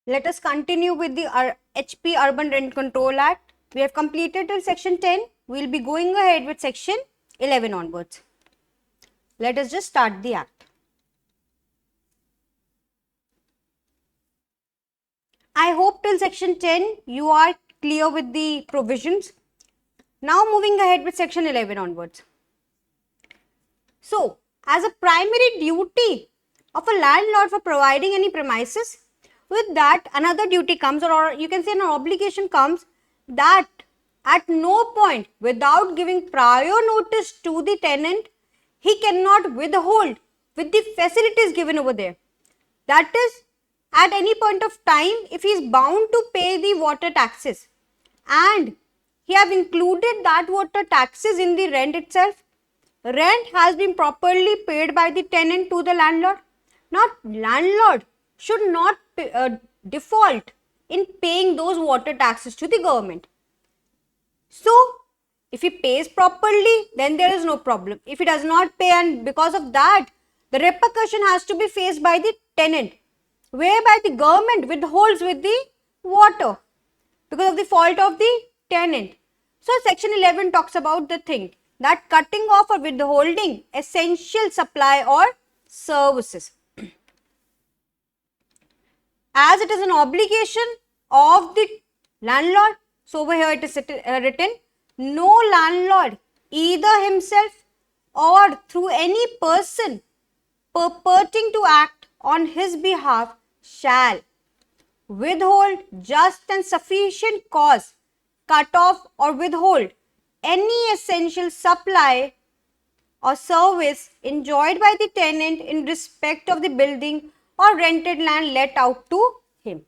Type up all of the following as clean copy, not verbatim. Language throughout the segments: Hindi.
let us continue with the HP Urban Rent Control Act. We have completed till section 10. We will be going ahead with section 11 onwards. Let us just start the act. I hope till section 10 you are clear with the provisions. Now moving ahead with section 11 onwards. So, as a primary duty of a landlord for providing any premises, with that another duty comes, or you can say an obligation comes, that at no point without giving prior notice to the tenant, he cannot withhold with the facilities given over there. That is, at any point of time, if he is bound to pay the water taxes and he have included that water taxes in the rent itself, rent has been properly paid by the tenant to the landlord. Now, landlord should not default in paying those water taxes to the government. So, if he pays properly, then there is no problem. If he does not pay, and because of that, the repercussion has to be faced by the tenant, whereby the government withholds with the water because of the fault of the tenant. So, section 11 talks about the thing that cutting off or withholding essential supply or services. As it is an obligation of the landlord, so over here it is written, no landlord, either himself or through any person purporting to act on his behalf, shall withhold just and sufficient cause, cut off or withhold any essential supply or service enjoyed by the tenant in respect of the building or rented land let out to him.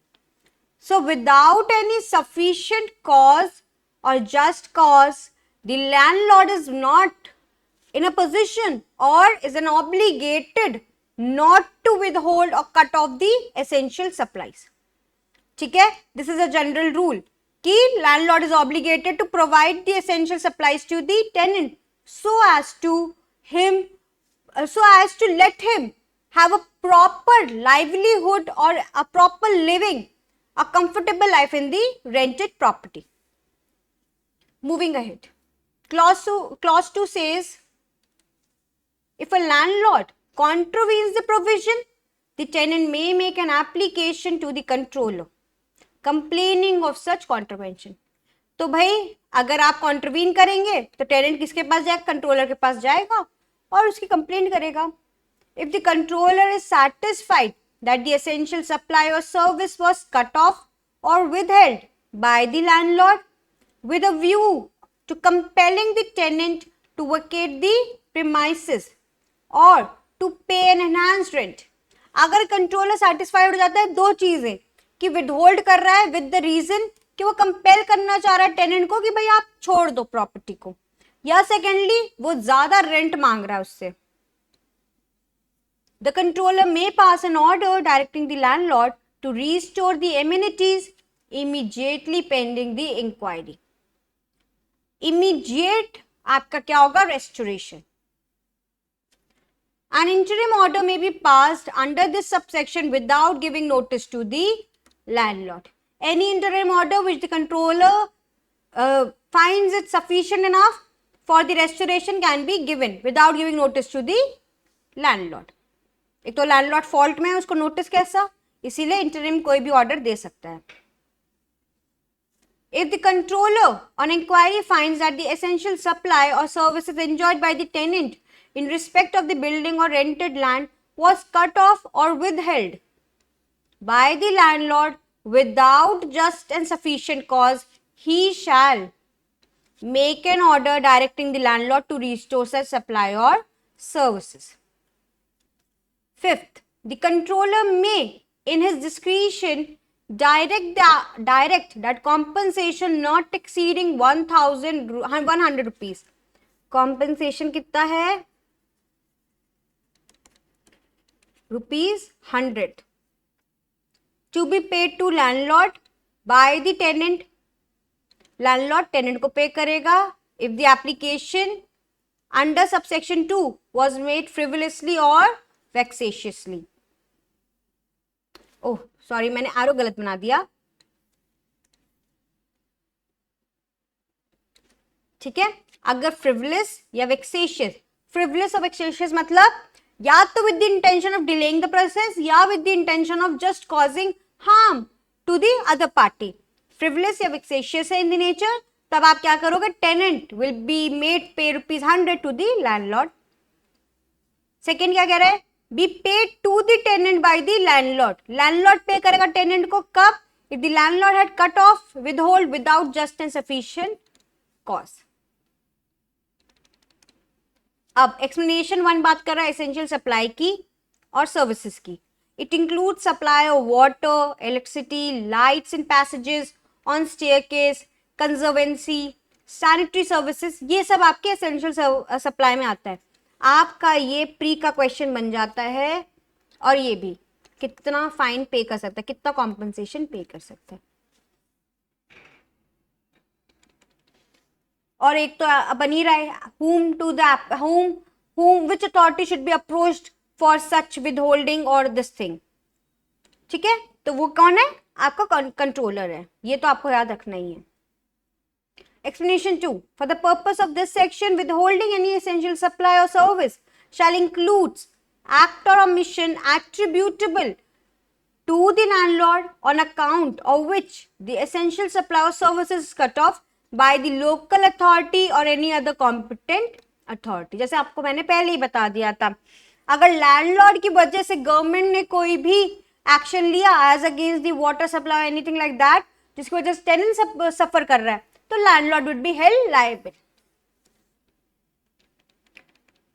So, without any sufficient cause or just cause, the landlord is not in a position or is an obligated not to withhold or cut off the essential supplies. ठीक है, this is a general rule कि landlord is obligated to provide the essential supplies to the tenant so as to let him have a proper livelihood or a proper living, a comfortable life in the rented property. Moving ahead, clause 2 says, if a landlord contravenes the provision, the tenant may make an application to the controller complaining of such contravention. तो भाई अगर आप कॉन्ट्रवीन करेंगे तो टेनेंट किसके पास जाएगा? कंट्रोलर के पास जाएगा और उसकी कंप्लेंट करेगा. If the controller is satisfied that the essential supply or service was cut off or withheld by the landlord with a view to compelling the tenant to vacate the premises or to pay an enhanced rent, अगर कंट्रोलर सेटिस्फाइड हो जाता है दो चीजें कि विदहोल्ड कर रहा है विद द रीजन कि वो कंपेल करना चाह रहा है टेनेंट को कि भाई आप छोड़ दो प्रॉपर्टी को, या सेकेंडली वो ज्यादा रेंट मांग रहा है उससे, the controller may pass an order directing the landlord to restore the amenities immediately pending the inquiry. Immediate आपका क्या होगा? Restoration. An interim order may be passed under this subsection without giving notice to the landlord. Any interim order which the controller finds it sufficient enough for the restoration can be given without giving notice to the landlord. एक तो लैंडलॉर्ड फॉल्ट में है, उसको नोटिस कैसा, इसीलिए इंटरिम कोई भी ऑर्डर दे सकता है. If the controller on inquiry finds that the essential supply or services enjoyed by the tenant in respect of the building or rented land was cut off or withheld by the landlord without just and sufficient cause, he shall make an order directing the landlord to restore such supply or services. Fifth, the controller may, in his discretion, direct that compensation not exceeding 1,100 rupees. Compensation कितना है? ₹100 to be paid to landlord by the tenant. Landlord tenant को पे करेगा if the application under subsection 2 was made frivolously or vexatiously. Oh, sorry मैंने एरो गलत बना दिया, ठीक है। अगर फ्रिवलेस या वेक्सेशियस, फ्रिवलेस और वेक्सेशियस मतलब या तो with the intention of delaying the process या with the intention of just causing harm to the other party. Frivolous या वेक्सेशियस है इन द नेचर, तब आप क्या करोगे, टेनेंट विल बी मेड पे ₹100 टू द लैंडलॉर्ड। सेकेंड क्या कह रहा है, be paid to the tenant by the landlord. Landlord पे करेगा टेनेंट को कब, if the landlord had cut off withhold without just and sufficient cause. अब एक्सप्लेनेशन 1 बात कर रहा है एसेंशियल सप्लाई की और सर्विसेज की। It include supply of water, electricity, lights in passages, on staircase, conservancy, sanitary services, ये सब आपके एसेंशियल सप्लाई में आता है। आपका ये प्री का क्वेश्चन बन जाता है, और ये भी कितना फाइन पे कर सकता है, कितना कॉम्पनसेशन पे कर सकता है। और एक तो बन ही रहा है, whom which authority should be approached for such withholding or this thing, ठीक है। तो वो कौन है, आपका कंट्रोलर है, ये तो आपको याद रखना ही है। Explanation 2. For the purpose of this section, withholding any essential supply or service shall include act or omission attributable to the landlord on account of which the essential supply or service is cut off by the local authority or any other competent authority. जैसे आपको मैंने पहले ही बता दिया था, अगर लैंडलॉर्ड की वजह से गवर्नमेंट ने कोई भी एक्शन लिया as against the water supply anything like that, जिसकी वजह से टेनेंट सफर कर रहा है, तो landlord would be held liable.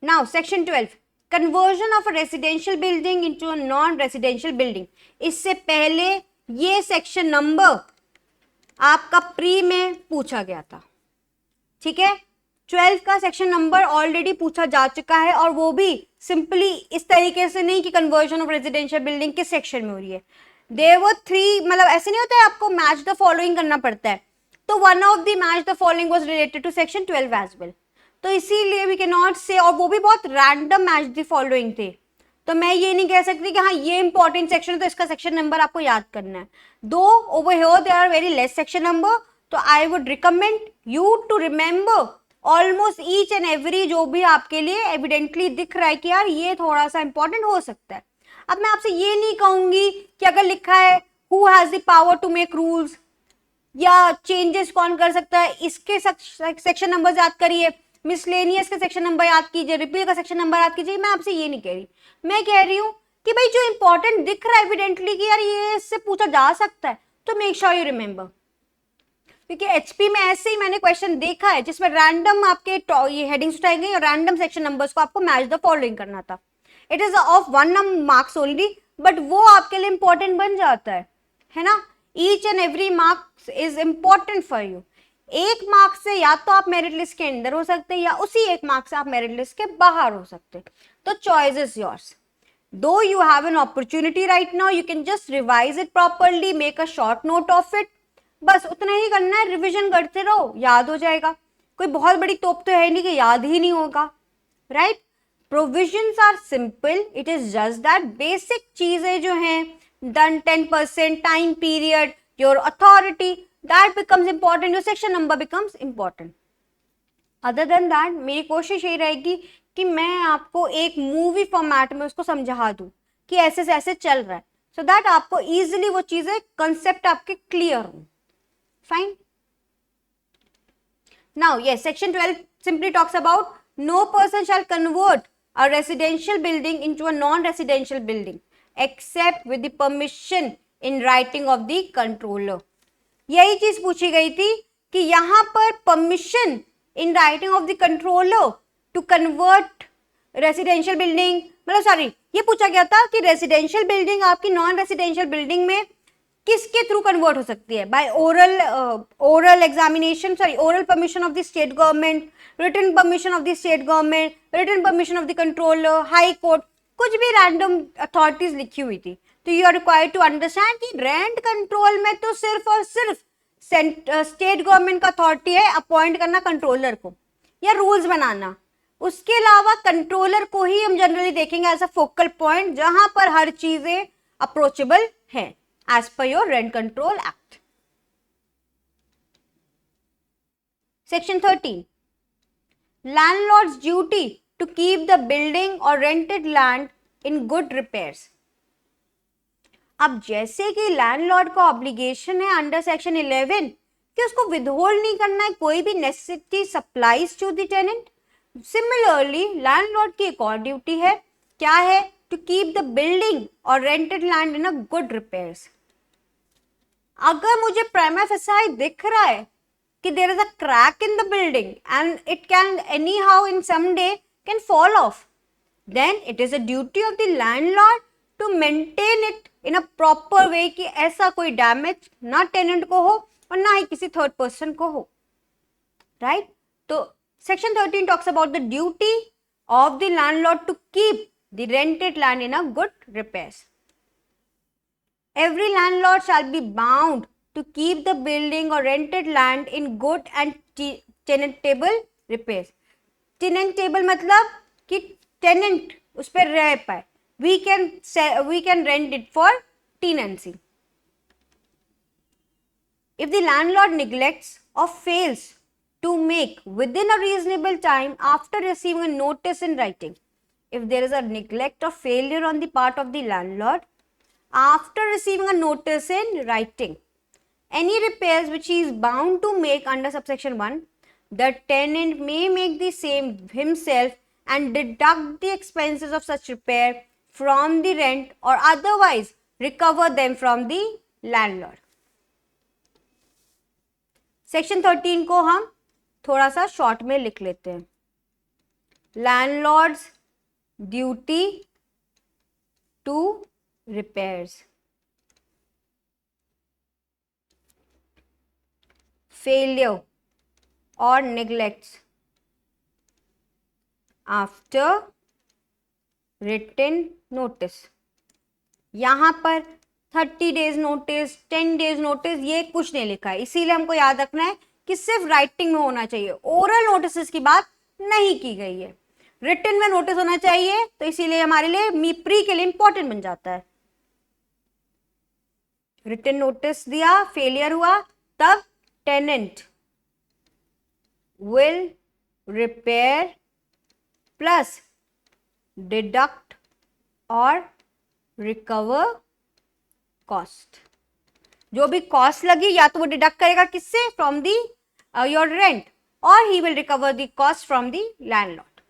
Now section 12, conversion of a residential building into a non residential building. इससे पहले ये सेक्शन नंबर आपका प्री में पूछा गया था, ठीक है। 12 का सेक्शन नंबर ऑलरेडी पूछा जा चुका है, और वो भी सिंपली इस तरीके से नहीं कि कन्वर्जन ऑफ रेजिडेंशियल बिल्डिंग किस सेक्शन में हो रही है। देयर वर 3, मतलब ऐसे नहीं होता है, आपको मैच द फॉलोइंग करना पड़ता है, तो one of the match the following was related to section 12 as well, तो इसीलिए वी कैन नॉट से, और वो भी बहुत रैंडम मैच द फॉलोइंग थे, तो मैं ये नहीं कह सकती कि हाँ ये इंपॉर्टेंट सेक्शन है तो इसका सेक्शन नंबर आपको याद करना है। दो over here there are very less section number, तो I would recommend you to remember almost each and every जो भी आपके लिए एविडेंटली दिख रहा है कि यार ये थोड़ा सा इंपॉर्टेंट हो सकता है। अब मैं आपसे ये नहीं कहूंगी कि अगर लिखा है who has the power to make rules या चेंजेस कौन कर सकता है, इसके सेक्शन नंबर याद करिए, मिसलेनियस का सेक्शन नंबर याद कीजिए, रिपील का सेक्शन नंबर याद कीजिए। मैं आपसे ये नहीं कह रही, मैं कह रही हूँ कि भाई जो इंपॉर्टेंट दिख रहा है एविडेंटली कि यार ये इससे पूछा जा सकता है, तो मेक श्योर यू रिमेंबर। क्योंकि एचपी में ऐसे ही मैंने क्वेश्चन देखा है जिसमें रैंडम आपके ये हेडिंग्स उठाई गई और रैंडम सेक्शन नंबर्स को आपको मैच द फॉलोइंग करना था। It is of 1 marks only, but वो आपके लिए इंपॉर्टेंट बन जाता है ना। Each and every marks is important for you. 1 marks से या तो आप मेरिट लिस्ट के अंदर हो सकते हैं या उसी 1 मार्क्स से आप मेरिट लिस्ट के बाहर हो सकते हैं, तो choice is yours. Though you have an opportunity right now, you can just revise it properly, make a short note of it. बस उतना ही करना है, रिविजन करते रहो, याद हो जाएगा। कोई बहुत बड़ी तोप तो है नहीं कि याद ही नहीं होगा, right. Provisions are simple, it is just that basic चीजें जो हैं, done 10%, time period, your authority, that becomes important, your section number becomes important. Other than that मेरी कोशिश यही रहेगी कि मैं आपको एक मूवी फॉर्मेट में उसको समझा दूं कि ऐसे से ऐसे चल रहा है, सो दैट आपको इजीली वो चीजें कंसेप्ट आपके क्लियर हो। Fine. Now yes, section 12 simply talks about no person shall convert a residential building into a non residential building except with the permission in writing of the controller. यही चीज पूछी गई थी कि यहां पर permission in writing of the controller to convert residential building, मतलब सॉरी ये पूछा गया था कि रेसिडेंशियल बिल्डिंग आपकी नॉन रेसिडेंशियल बिल्डिंग में किसके थ्रू कन्वर्ट हो सकती है, by oral examination, sorry oral permission of the state government, written permission of the state government, written permission of the controller, high court, कुछ भी रैंडम अथॉरिटीज लिखी हुई थी। तो you are required to understand कि रेंट कंट्रोल में तो सिर्फ और सिर्फ स्टेट गवर्नमेंट का अथॉरिटी है अपॉइंट करना कंट्रोलर को या रूल्स बनाना, उसके अलावा कंट्रोलर को ही हम जनरली देखेंगे एज अ फोकल पॉइंट जहां पर हर चीजें अप्रोचेबल है। as per your Rent Control Act. Section 13. Landlord's duty to keep the building or rented land in good repairs. अब जैसे कि लैंडलॉर्ड का ऑब्लिगेशन है अंडर सेक्शन 11 कि उसको विदहोल्ड नहीं करना है कोई भी necessity supplies to the tenant, similarly landlord की एक और ड्यूटी है, क्या है? टू कीप द बिल्डिंग और rented land in a good repairs. अगर मुझे प्राइमा फेसाई दिख रहा है कि there is a crack in the building and it can anyhow in some day can fall off, then it is a duty of the landlord to maintain it in a proper वे कि ऐसा कोई डैमेज ना टेनेंट को हो और ना ही किसी थर्ड पर्सन को हो, राइट? तो section 13 talks about the duty of the landlord to keep the rented land in a good repairs. Every landlord shall be bound to keep the building or rented land in good and tenantable repairs. Tenantable मतलब कि tenant उस पर रह पाए. We can rent it for tenancy. If the landlord neglects or fails to make within a reasonable time after receiving a notice in writing, if there is a neglect or failure on the part of the landlord after receiving a notice in writing, any repairs which he is bound to make under subsection 1, the tenant may make the same himself and deduct the expenses of such repair from the rent or otherwise recover them from the landlord. Section 13 को हम थोड़ा सा शॉर्ट में लिख लेते हैं. Landlord's duty to repairs. Failure or neglects after written notice. यहां पर 30 days नोटिस, 10 days नोटिस ये कुछ नहीं लिखा है, इसीलिए हमको याद रखना है कि सिर्फ राइटिंग में होना चाहिए. ओरल नोटिस की बात नहीं की गई है, रिटन में नोटिस होना चाहिए, तो इसीलिए हमारे लिए प्री के लिए इंपॉर्टेंट बन जाता है. रिटन नोटिस दिया, फेलियर हुआ, तब tenant will repair plus deduct और रिकवर कॉस्ट. जो भी कॉस्ट लगी या तो वो डिडक्ट करेगा किससे? फ्रॉम दी योर रेंट, और he will recover the cost from the landlord,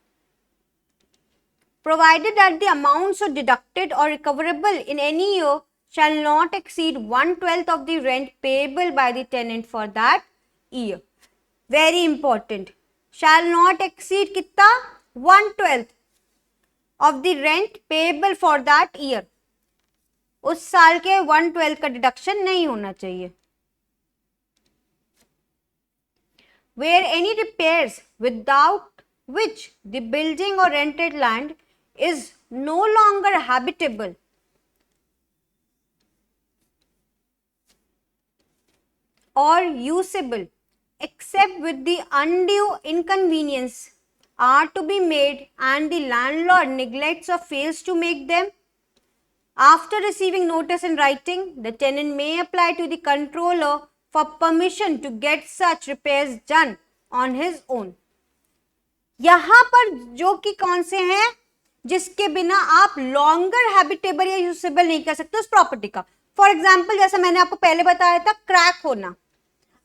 provided that the amounts so deducted or recoverable in any year shall not exceed 1/12 of the rent payable by the tenant for that year. Very important. Shall not exceed कितना? 1/12 of the rent payable for that year. उस साल के 1/12 का डिडक्शन नहीं होना चाहिए. Where any repairs without which the building or rented land is no longer habitable or usable except with the undue inconvenience are to be made and the landlord neglects or fails to make them, after receiving notice in writing, the tenant may apply to the controller for permission to get such repairs done on his own. यहां पर जो कि कौन से हैं जिसके बिना आप लॉन्गर हैबिटेबल या यूजेबल नहीं कर सकते उस प्रॉपर्टी का. फॉर एग्जाम्पल जैसा मैंने आपको पहले बताया था, क्रैक होना.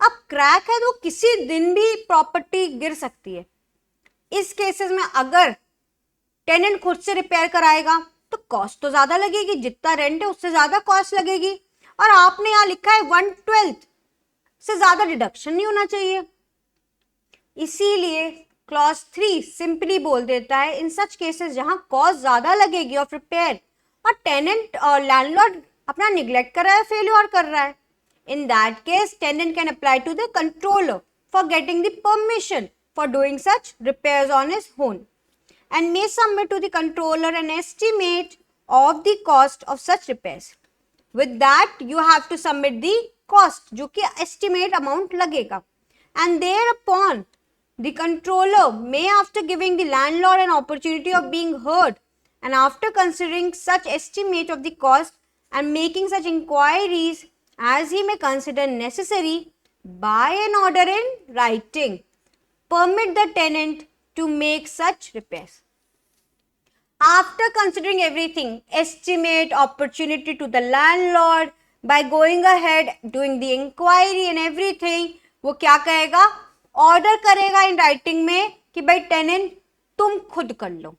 अब क्रैक है तो किसी दिन भी प्रॉपर्टी गिर सकती है. इस केसेस में अगर टेनेंट खुद से रिपेयर कराएगा तो कॉस्ट तो ज्यादा लगेगी, जितना रेंट है उससे ज्यादा कॉस्ट लगेगी, और आपने यहाँ लिखा है 1/12 से ज्यादा डिडक्शन नहीं होना चाहिए. इसीलिए क्लॉज 3 सिंपली बोल देता है इन सच केसेस जहां कॉस्ट ज्यादा लगेगी ऑफ रिपेयर और टेनेंट और लैंडलॉर्ड अपना निग्लेक्ट कर रहा है, फेल्योर कर रहा है, in that case tenant can apply to the controller for getting the permission for doing such repairs on his own and may submit to the controller an estimate of the cost of such repairs. With that, you have to submit the cost, जो कि estimate amount लगेगा, and thereupon the controller may, after giving the landlord an opportunity of being heard and after considering such estimate of the cost, and making such inquiries as he may consider necessary by an order in writing, permit the tenant to make such repairs. After considering everything, estimate opportunity to the landlord by going ahead, doing the inquiry and everything, वो क्या कहेगा, ऑर्डर करेगा इन राइटिंग में कि भाई टेनेंट तुम खुद कर लो,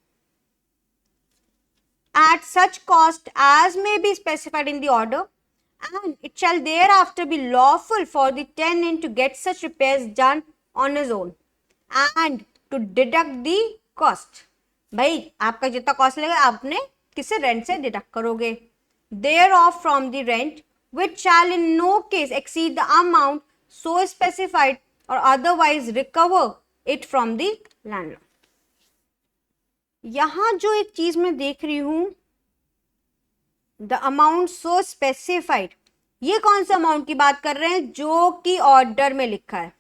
at such cost as may be specified in the order, and it shall thereafter be lawful for the tenant to get such repairs done on his own and to deduct the cost. भाई आपका जितना कॉस्ट लगेगा आपने किसे रेंट से डिडक्ट करोगे, thereof from the rent, which shall in no case exceed the amount so specified or otherwise recover it from the landlord. यहां जो एक चीज मैं देख रही हूं, द अमाउंट सो स्पेसिफाइड, ये कौन सा अमाउंट की बात कर रहे हैं, जो कि ऑर्डर में लिखा है,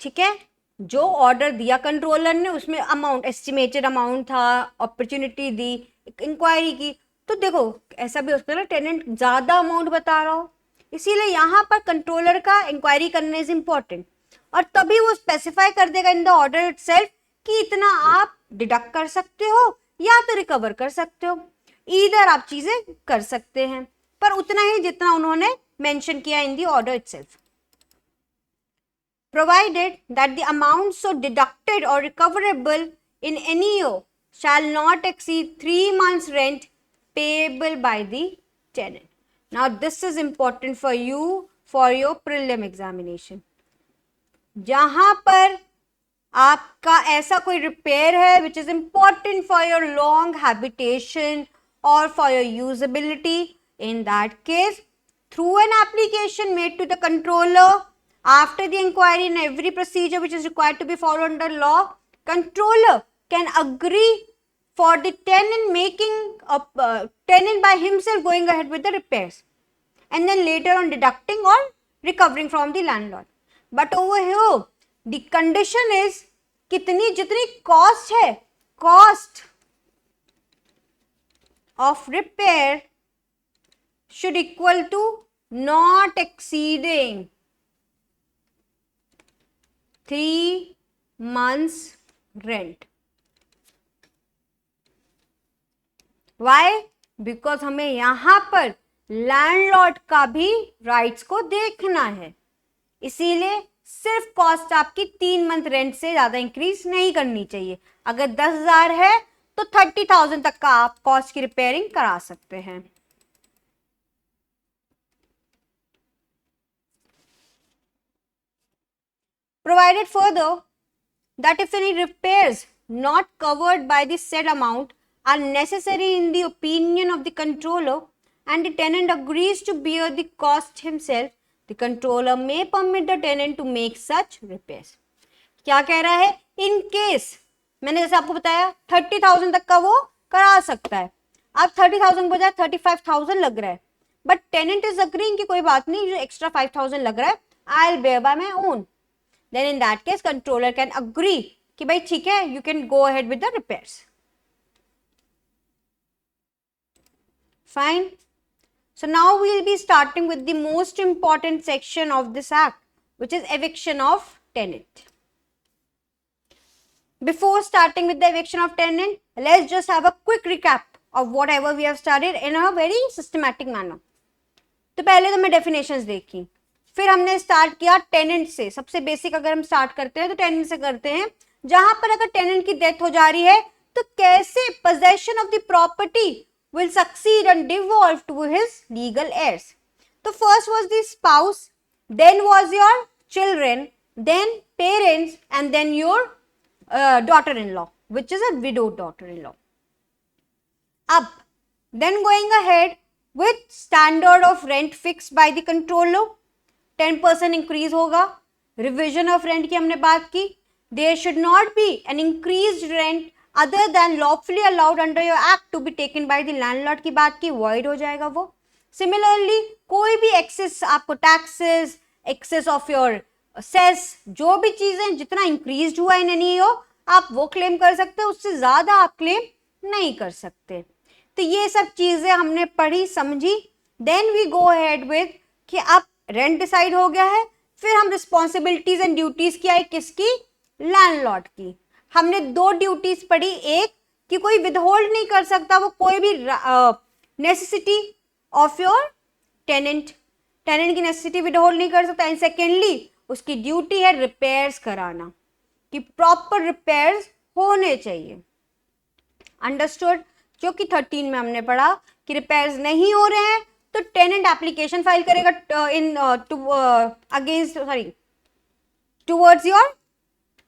ठीक है, जो ऑर्डर दिया कंट्रोलर ने उसमें अमाउंट एस्टिमेटेड अमाउंट था, अपॉर्चुनिटी दी, इंक्वायरी की, तो देखो ऐसा भी हो सकता है ना टेनेंट ज्यादा अमाउंट बता रहा हो, इसीलिए यहां पर कंट्रोलर का इंक्वायरी करने इज इंपॉर्टेंट, और तभी वो स्पेसिफाई कर देगा इन द ऑर्डर इटसेल्फ कि इतना आप डिडक्ट कर सकते हो या तो रिकवर कर सकते हो, ईदर आप चीजें कर सकते हैं, पर उतना ही जितना उन्होंने मेंशन किया in the order itself, provided that the amount so deducted or recoverable in any year shall not exceed 3 months rent payable by the tenant. Now this is important for you for your prelim examination. जहां पर आपका ऐसा कोई रिपेयर है which is important for your long habitation or for your usability, in that case through an application made to the controller after the inquiry and every procedure which is required to be followed under law, controller can agree for the tenant making a tenant by himself going ahead with the repairs and then later on deducting or recovering from the landlord. But over here the condition is कितनी जितनी cost है, cost of repair should equal to not exceeding 3 months rent. Why? Because हमें यहां पर लैंडलॉर्ड का भी राइट्स को देखना है, इसीलिए सिर्फ कॉस्ट आपकी 3 मंथ रेंट से ज्यादा इंक्रीज नहीं करनी चाहिए। अगर 10,000 है तो 30,000 तक का आप कॉस्ट की रिपेयरिंग करा सकते हैं। Provided further that if any repairs not covered by the said amount are necessary in the opinion of the controller and the tenant agrees to bear the cost himself, the controller may permit the tenant to make such repairs. क्या कह रहा है? In case मैंने जैसे आपको बताया 30,000 तक का वो करा सकता है, अब 30,000 बजाय 35,000 लग रहा है, बट टेनेंट इज अग्रीइंग कि कोई बात नहीं, जो एक्स्ट्रा 5,000 लग रहा है I will bear by my own, then in that case controller can agree कि भाई ठीक है, you can go ahead with the repairs. Fine. So now we will be starting with the most important section of this act, which is eviction of tenant. Before starting with the eviction of tenant, let's just have a quick recap of whatever we have studied in a very systematic manner. तो पहले तो मैं definitions देखी, फिर हमने स्टार्ट किया टेनेंट से। सबसे बेसिक अगर हम स्टार्ट करते हैं तो टेनेंट से करते हैं, जहां पर अगर टेनेंट की डेथ हो जा रही है तो कैसे possession of the property will succeed and devolve to his legal heirs. तो first was the spouse, then was your children, then parents and then your daughter in law which is a widow daughter in law. अब then going ahead with standard of rent fix by the controller, 10% increase होगा. रिविजन ऑफ रेंट की हमने बात की, there should not be an increase rent other than lawfully allowed under your act to be taken by the landlord की बात की, वॉइड हो जाएगा वो. सिमिलरली कोई भी एक्सेस आपको taxes, excess of your cess, जो भी चीजें जितना इंक्रीज हुआ इन एनी ईयर आप वो क्लेम कर सकते हो, उससे ज्यादा आप क्लेम नहीं कर सकते। तो ये सब चीजें हमने पढ़ी समझी। Then we go ahead with कि अब रेंट डिसाइड हो गया है, फिर हम रिस्पॉन्सिबिलिटीज एंड ड्यूटीज की आई किसकी, लैंडलॉर्ड की। हमने दो ड्यूटीज पढ़ी, एक कि कोई विदहोल्ड नहीं कर सकता वो कोई भी necessity of your tenant, tenant की नेसेसिटी विदहोल्ड नहीं कर सकता। एंड सेकेंडली उसकी ड्यूटी है रिपेयर्स कराना, कि प्रॉपर रिपेयर्स होने चाहिए। अंडरस्टूड। जो कि 13 में हमने पढ़ा कि रिपेयर्स नहीं हो रहे हैं तो टेनेंट एप्लीकेशन फाइल करेगा in against sorry towards your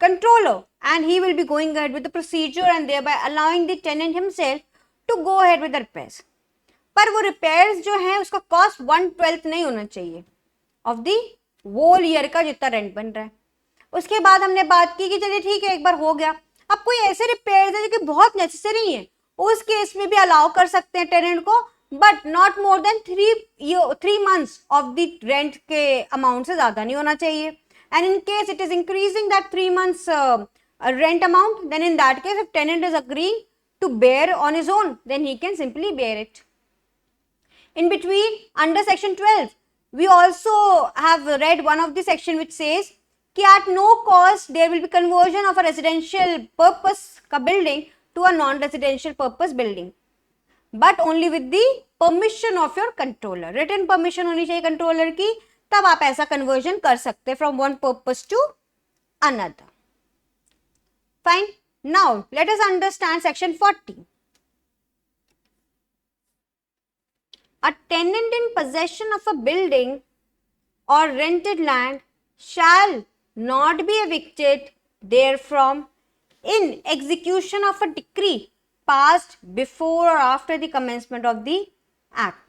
controller, and he will be going ahead with the procedure and thereby allowing the tenant himself to go ahead with the repairs. पर वो repairs जो है उसका cost 1/12 नहीं होना चाहिए of the whole year का जितना रेंट बन रहा है। उसके बाद हमने बात की कि चलिए ठीक है एक बार हो गया, अब कोई ऐसे रिपेयर्स है जो कि बहुत नेसेसरी है, उस केस में भी अलाउ कर सकते हैं टेनेंट को, but not more than 3 months of the rent के अमाउंट से ज्यादा नहीं होना चाहिए। And in case it is increasing that 3 months rent amount, then in that case, if tenant is agreeing to bear on his own, then he can simply bear it. In between, under section 12, we also have read one of the section which says कि at no cost there will be conversion of a residential purpose का building to a non-residential purpose building, but only with the permission of your controller. Written permission होनी चाहिए controller की, तब आप ऐसा कन्वर्जन कर सकते हैं from one purpose to another. Fine, now let us understand section 40। A tenant in possession of a building or rented land shall not be evicted therefrom in execution of a decree passed before or after the commencement of the act.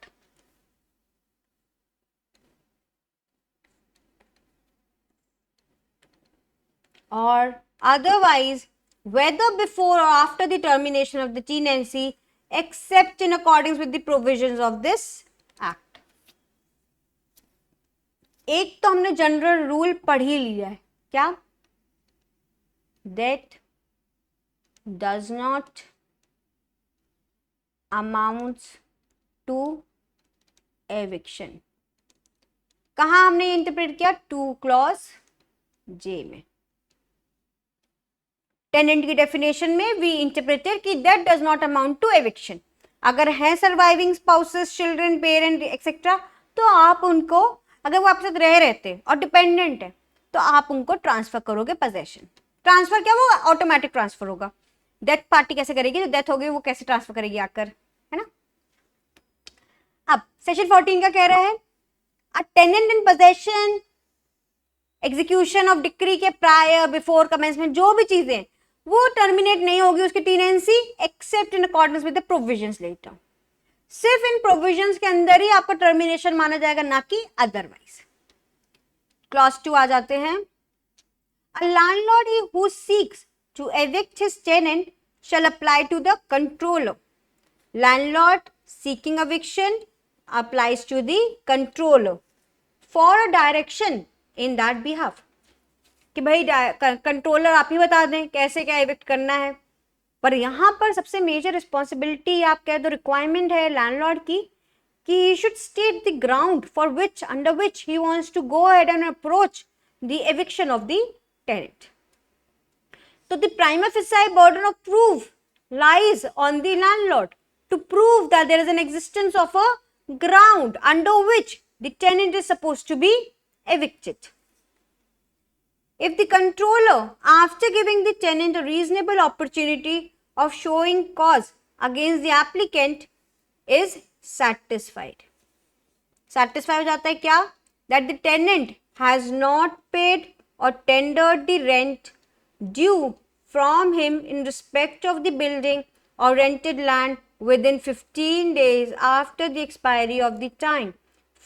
Or otherwise, whether before or after the termination of the tenancy, except in accordance with the provisions of this act. एक तो हमने जनरल रूल पढ़ ही लिया है, क्या? That does not amounts to eviction. कहाँ हमने इंटरप्रेट किया? 2 clause J में। टेनेंट की डेफिनेशन में वी इंटरप्रेटेड कि that does not amount to eviction. अगर है surviving spouses, children, parent etcetera, तो आप उनको, अगर वो आपके साथ रह रहते और डिपेंडेंट है, तो आप उनको ट्रांसफर करोगे पोजेशन। ट्रांसफर क्या, वो ऑटोमेटिक ट्रांसफर होगा। डेथ पार्टी कैसे करेगी, जो डेथ हो गई वो कैसे ट्रांसफर करेगी आकर, है ना। अब सेक्शन 14 का कह रहा है a tenant in possession, execution of decree के प्रायर, बिफोर कमेंसमेंट, जो भी चीजें वो टर्मिनेट नहीं होगी उसकी tenancy except in accordance with the provisions later. सिर्फ इन प्रोविजंस के अंदर ही आपका टर्मिनेशन माना जाएगा, ना कि अदरवाइज। क्लॉज 2 आ जाते हैं। A landlord who seeks to evict his tenant shall apply to the controller. Landlord seeking eviction applies to the controller for a direction in that behalf कि भाई कंट्रोलर आप ही बता दें कैसे क्या इविक्ट करना है। पर यहाँ पर सबसे मेजर रिस्पॉन्सिबिलिटी आप कह दो रिक्वायरमेंट है लैंडलॉर्ड की कि he should state the ground for which under which he wants to go ahead and approach the eviction of the tenant. So the prima facie burden of proof lies on the landlord to prove that there is an existence of a ground under which the tenant is supposed to be evicted. If the controller, after giving the tenant a reasonable opportunity of showing cause against the applicant, is satisfied. Satisfied हो जाता है क्या? That the tenant has not paid or tendered the rent due from him in respect of the building or rented land within 15 days after the expiry of the time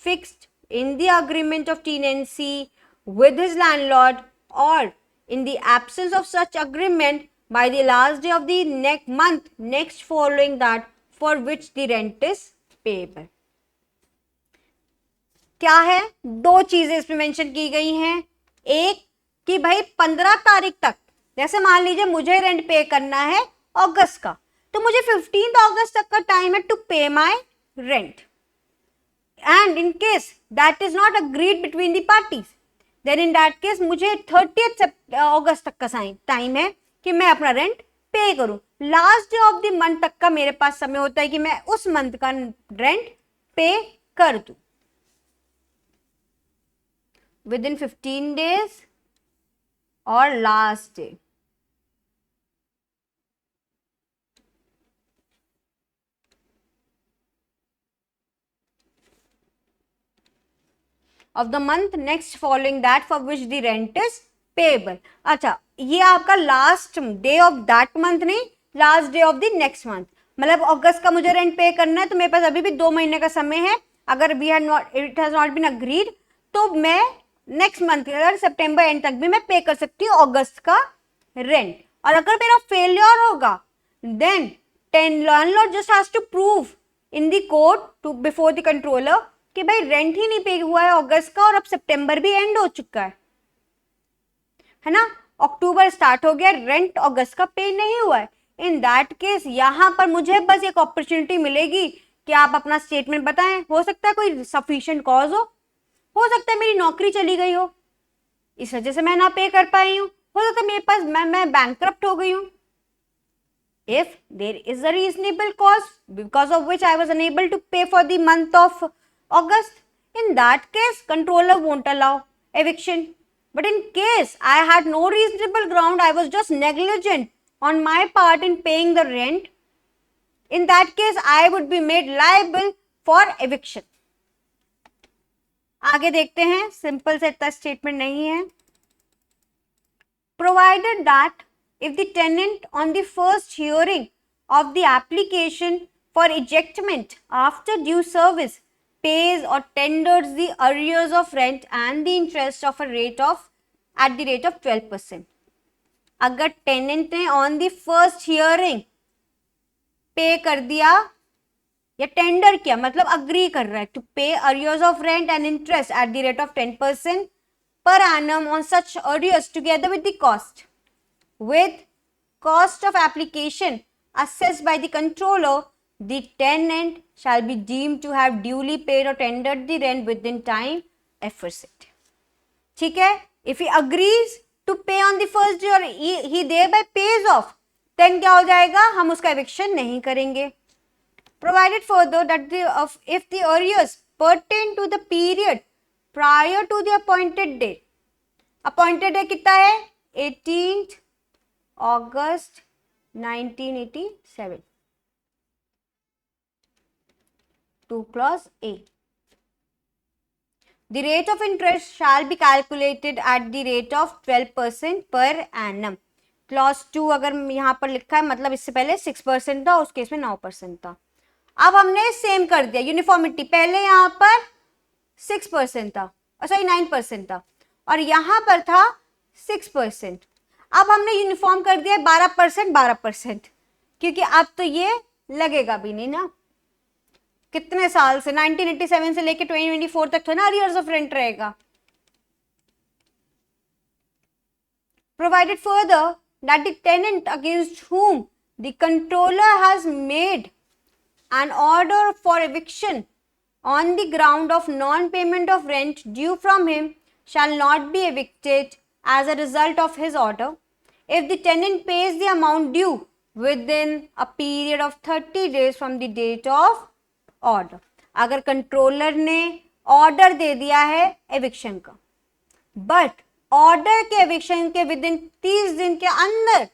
fixed in the agreement of tenancy with his landlord, or in the absence of such agreement by the last day of the next month next following that for which the rent is payable. क्या है? दो चीजें इसमें मेंशन की गई हैं। एक कि भाई 15 तारीख तक, जैसे मान लीजिए मुझे रेंट पे करना है अगस्त का, तो मुझे 15 अगस्त तक का टाइम है to pay my rent, and in case that is not agreed between the parties, then in that case मुझे 30 अगस्त तक का टाइम है कि मैं अपना रेंट पे करूं। Last day of the month तक का मेरे पास समय होता है कि मैं उस मंथ का रेंट पे कर दूं विद इन 15 डेज और last day. of the month next following that for which the rent is payable। अच्छा, ये आपका last day of that month नहीं, last day of the next month, मतलब अगस्त का मुझे रेंट पे करना है तो मेरे पास अभी भी 2 महीने का समय है। अगर we have not, it has not been agreed, तो मैं नेक्स्ट मंथ अगर सितंबर एंड तक भी मैं पे कर सकती हूँ अगस्त का रेंट। और अगर मेरा फेलियर होगा then landlord just has to prove in the court to before the controller कि भाई रेंट ही नहीं पे हुआ है अगस्त का और अब सितंबर भी एंड हो चुका है ना, अक्टूबर स्टार्ट हो गया, रेंट अगस्त का पे नहीं हुआ है। इन दैट केस यहां पर मुझे बस एक अपॉर्चुनिटी मिलेगी कि आप अपना स्टेटमेंट बताएं। हो सकता है कोई सफिशिएंट कॉज हो सकता है मेरी नौकरी चली गई हो, इस वजह से मैं ना पे कर पाई हूं, हो सकता है मेरे पास मैं बैंकक्रप्ट हो गई हूं। If there is a reasonable cause because of which I was unable to pay for the month of August, in that case controller won't allow eviction. But in case I had no reasonable ground, I was just negligent on my part in paying the rent, in that case I would be made liable for eviction. आगे देखते हैं, सिंपल से इतना स्टेटमेंट नहीं है। Provided that if the tenant on the first hearing of the application for ejectment after due service pays or tenders the arrears of rent and the interest of a rate of at the rate of 12%, अगर टेनेंट ने ऑन द फर्स्ट हियरिंग पे कर दिया या टेंडर किया, मतलब अग्री कर रहा है टू पे arrears of rent and interest at the rate of 10% per annum on such arrears together with the cost of application assessed by the controller, the tenant shall be deemed to have duly paid or tendered the rent within time aforesaid। ठीक है, if he agrees to pay on the first day or he thereby pays off, then क्या हो जाएगा, हम उसका eviction नहीं करेंगे। Provided further that if the arrears pertain to the period prior to the appointed date, appointed date कितना है, 18th August 1987, 2 clause A, the rate of interest shall be calculated at the rate of 12% per annum। Clause 2 अगर यहाँ पर लिखा है मतलब इससे पहले 6% था, उस केस में 9% था। अब हमने सेम कर दिया यूनिफॉर्मिटी, पहले यहाँ पर 6% था, सॉरी 9% था और यहाँ पर था 6%। अब हमने यूनिफॉर्म कर दिया 12% 12%, क्योंकि अब तो ये लगेगा भी नहीं ना, कितने साल से 1987 से लेके 2024 तक तो ना अरियर्स ऑफ रेंट रहेगा। Provided further that the tenant against whom the controller has made an order for eviction on the ground of non-payment of rent due from him shall not be evicted as a result of his order if the tenant pays the amount due within a period of 30 days from the date of order। अगर कंट्रोलर ने ऑर्डर दे दिया है एविक्शन का, बट ऑर्डर के एविक्शन के विद इन 30 दिन के अंदर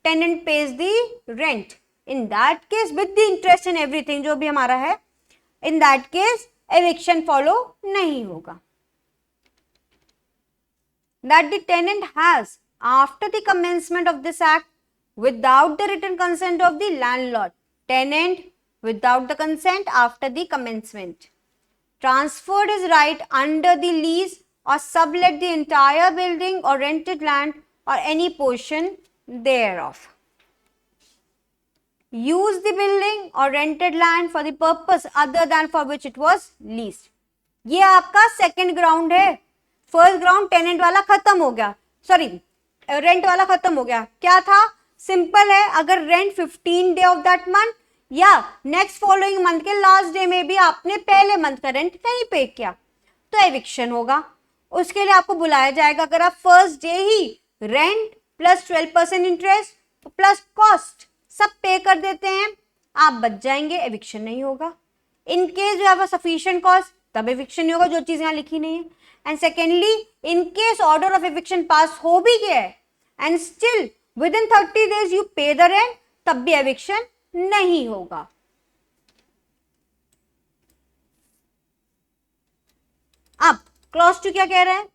tenant pays the rent, in that case with the interest and everything जो भी हमारा है, in that case eviction follow नहीं होगा। That the tenant has after the commencement of this act without the written consent of the landlord, tenant without the consent after the commencement transferred his right under the lease or sublet the entire building or rented land or any portion thereof, use the building or rented land for the purpose other than for which it was leased। ये आपका सेकंड ग्राउंड है। फर्स्ट ग्राउंड टेनेंट वाला खत्म हो गया, सॉरी रेंट वाला खत्म हो गया, क्या था, सिंपल है, अगर rent 15 day of that month या नेक्स्ट फॉलोइंग मंथ के लास्ट डे में भी आपने पहले मंथ का रेंट नहीं पे किया तो एविक्शन होगा। उसके लिए आपको बुलाया जाएगा। अगर आप फर्स्ट डे ही rent plus 12% interest plus cost सब पे कर देते हैं, आप बच जाएंगे, एविक्शन नहीं होगा। In case you have a sufficient cost तब एविक्शन नहीं होगा, जो चीज यहाँ लिखी नहीं है। And secondly, in case order of eviction pass हो भी गया है and still within 30 days you pay the rent, तब भी एविक्शन नहीं होगा। अब क्लॉज 2 क्या कह रहा है?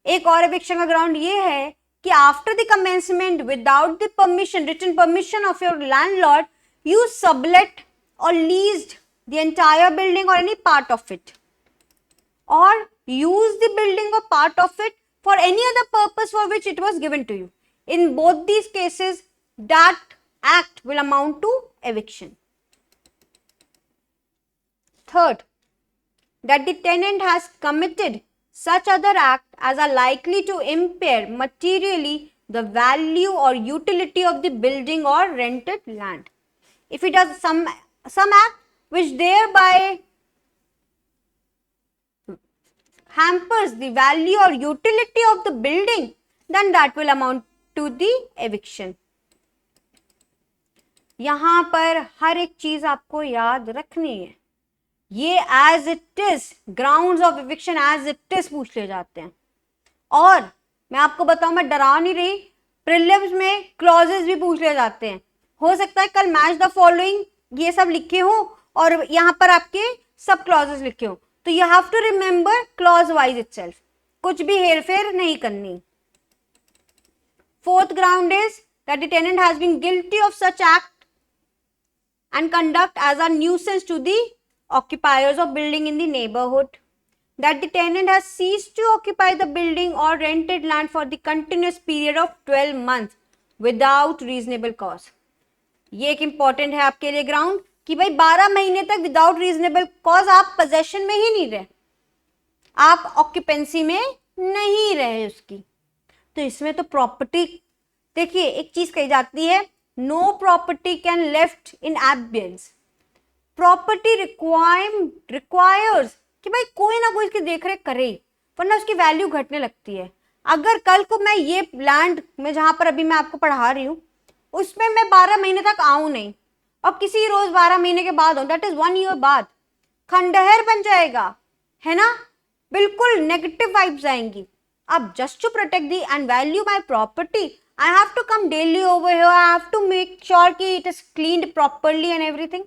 एक और एविक्शन का ग्राउंड ये है कि after the commencement without the permission, written permission of your landlord, you sublet or leased the entire building or any part of it, or use the building or part of it for any other purpose for which it was given to you. In both these cases, that act will amount to eviction. Third, that the tenant has committed such other act as are likely to impair materially the value or utility of the building or rented land. If it does some act which thereby hampers the value or utility of the building, then that will amount to the eviction. यहां पर हर एक चीज आपको याद रखनी है। ये as it is grounds of eviction as it is पूछ ले जाते हैं। और मैं आपको बताऊं, मैं डरा नहीं रही, प्रीलिम्स में क्लॉजेस भी पूछ ले जाते हैं। हो सकता है कल मैच द फॉलोइंग ये सब लिखे हो और यहां पर आपके सब क्लॉजेस लिखे हो, तो you have to remember clause wise itself, कुछ भी हेरफेर नहीं करनी। Fourth ground is that the tenant has been guilty of such act and conduct as a nuisance to the occupiers of building in the neighborhood, that the tenant has ceased to occupy the building or rented land for the continuous period of 12 months without reasonable cause. ये एक इंपॉर्टेंट है आपके लिए ग्राउंड कि भाई 12 महीने तक विदाउट रीजनेबल कॉज आप पोजेशन में ही नहीं रहे, आप ऑक्यूपेंसी में नहीं रहे उसकी। तो इसमें तो प्रॉपर्टी, देखिए एक चीज कही जाती है, no property can left in abeyance. Property requires कि भाई कोई ना कोई इसकी देखरेख करे, वरना उसकी वैल्यू घटने लगती है। अगर कल को मैं ये लैंड में जहां पर अभी मैं आपको पढ़ा रही हूँ उसमें मैं 12 महीने तक आऊं नहीं और किसी रोज 12 महीने के बाद हूं, दैट इज 1 year बाद, खंडहर बन जाएगा, है ना, बिल्कुल नेगेटिव वाइब्स आएंगी। अब just to protect the and value my property, I have to come daily over here, I have to make sure कि it is cleaned properly and everything,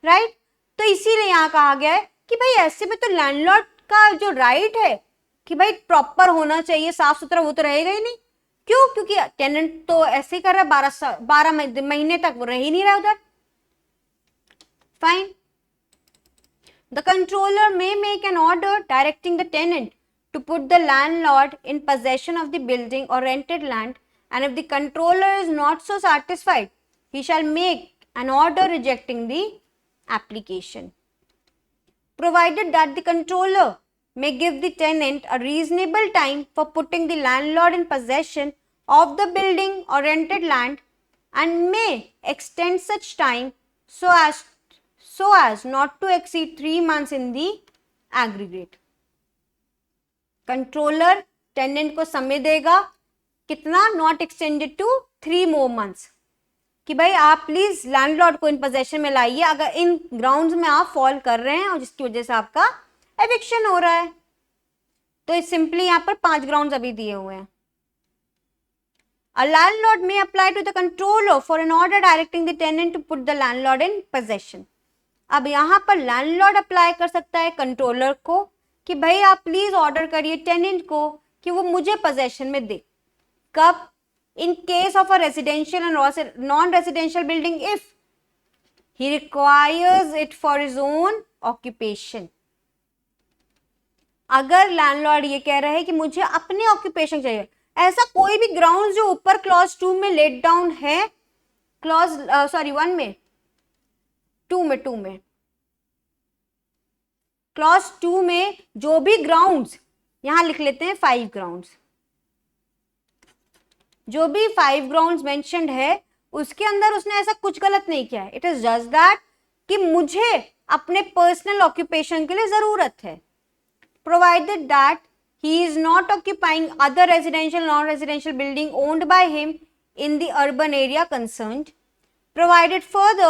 right. तो इसीलिए यहाँ कहा गया है कि भाई ऐसे में तो लैंडलॉर्ड का जो राइट है कि भाई प्रॉपर होना चाहिए, साफ सुथरा, वो तो रहेगा ही नहीं। क्यों? क्योंकि टेनेंट तो ऐसे ही कर रहा है, 12 महीने तक वो रह ही नहीं रहा उधर। Fine. The controller may make an order directing the tenant to put the landlord in possession of the building or rented land, and if the controller is not so satisfied, he shall make an order rejecting the application, provided that the controller may give the tenant a reasonable time for putting the landlord in possession of the building or rented land, and may extend such time so as not to exceed 3 months in the aggregate. Controller tenant को समय देगा कितना, not extended to 3 more months, कि भाई आप प्लीज लैंडलॉर्ड को इन पोजेशन में लाइए अगर इन ग्राउंड्स में आप फॉल कर रहे हैं और जिसकी वजह से आपका एविक्शन हो रहा है। तो सिंपली यहाँ पर 5 ग्राउंड्स अभी दिए हुए हैं। A landlord may apply to the controller for an order directing the tenant to put the landlord in possession. अब यहाँ पर लैंडलॉर्ड अप्लाई कर सकता है कंट्रोलर को कि भाई आप प्लीज ऑर्डर करिए टेनेंट को कि वो मुझे पोजेशन में दे। कब? In case of a residential and non-residential building, if he requires it for his own occupation. अगर लैंडलॉर्ड ये कह रहा है कि मुझे अपने ऑक्यूपेशन चाहिए, ऐसा कोई भी ग्राउंड जो ऊपर क्लॉज 2 में लेट डाउन है, क्लॉज 1 में 2 में क्लॉज 2 में जो भी ग्राउंड्स, यहां लिख लेते हैं 5 ग्राउंड्स, जो भी 5 ग्राउंड्स मेंशन्ड है उसके अंदर उसने ऐसा कुछ गलत नहीं किया है. इट इज जस्ट दैट कि मुझे अपने पर्सनल ऑक्यूपेशन के लिए जरूरत है. Provided that he is not occupying other residential non-residential building owned by him in the urban area concerned. Provided further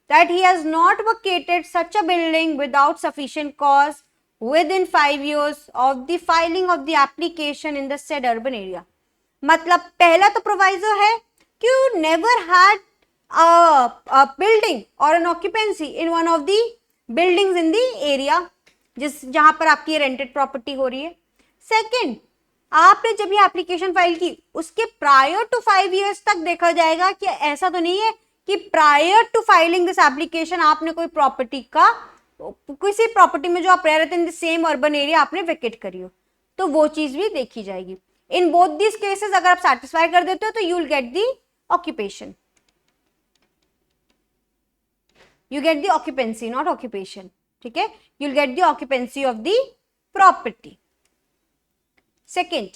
that he has not vacated such a building without sufficient cause within 5 years of the filing of the application in the said urban area. मतलब पहला तो प्रोवाइजो है कि you never had a building or an occupancy in one of the buildings in the area जहां पर आपकी रेंटेड प्रॉपर्टी हो रही है. सेकेंड, आपने जब ये एप्लीकेशन फाइल की उसके प्रायर टू 5 इयर्स तक देखा जाएगा कि ऐसा तो नहीं है कि prior to filing this application आपने कोई प्रॉपर्टी का किसी प्रॉपर्टी में जो आप रह रहे थे in the same urban area आपने वेकेट करी हो, तो वो चीज भी देखी जाएगी. इन बोथ दिस केसेस अगर आप सेटिस्फाई कर देते हो तो you will get the occupation. You get the occupancy not occupation. ठीक है, you will get the occupancy of the property. Second,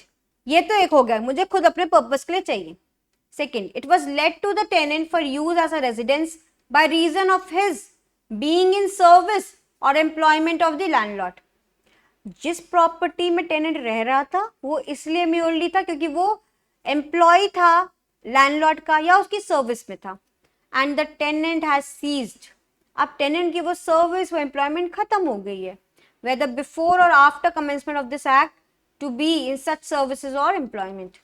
ये तो एक हो गया, मुझे खुद अपने पर्पस के लिए चाहिए. Second, it was let to the tenant for use as a residence by reason of his being in service or employment of the landlord. जिस प्रॉपर्टी में टेनेंट रह रहा था वो इसलिए म्योरली था क्योंकि वो एम्प्लॉय था लैंडलॉर्ड का या उसकी सर्विस में था. And the tenant has ceased. अब टेनेंट की वो सर्विस वो एम्प्लॉयमेंट खत्म हो गई है, whether before or after commencement of this act to be in such services or employment.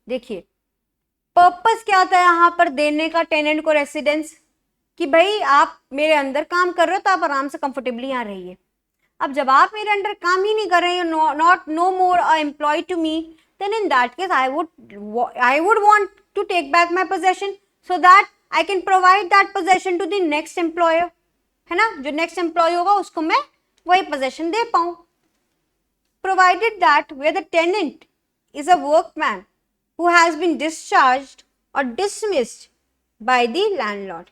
देखिए पर्पस क्या था यहाँ पर देने का टेनेंट को रेसिडेंस, कि भाई आप मेरे अंदर काम कर रहे हो तो आप आराम से कंफर्टेबली यहाँ रहिए. अब जब आप मेरे अंडर काम ही नहीं कर रहे हो, not no more a employ to me, then in that case I would want to take back my possession so that I can provide that possession to the next employer. है ना, जो नेक्स्ट एम्प्लॉय होगा उसको मैं वही पोजेशन दे पाऊं. Provided that where the tenant is a workman who has been discharged or dismissed by the landlord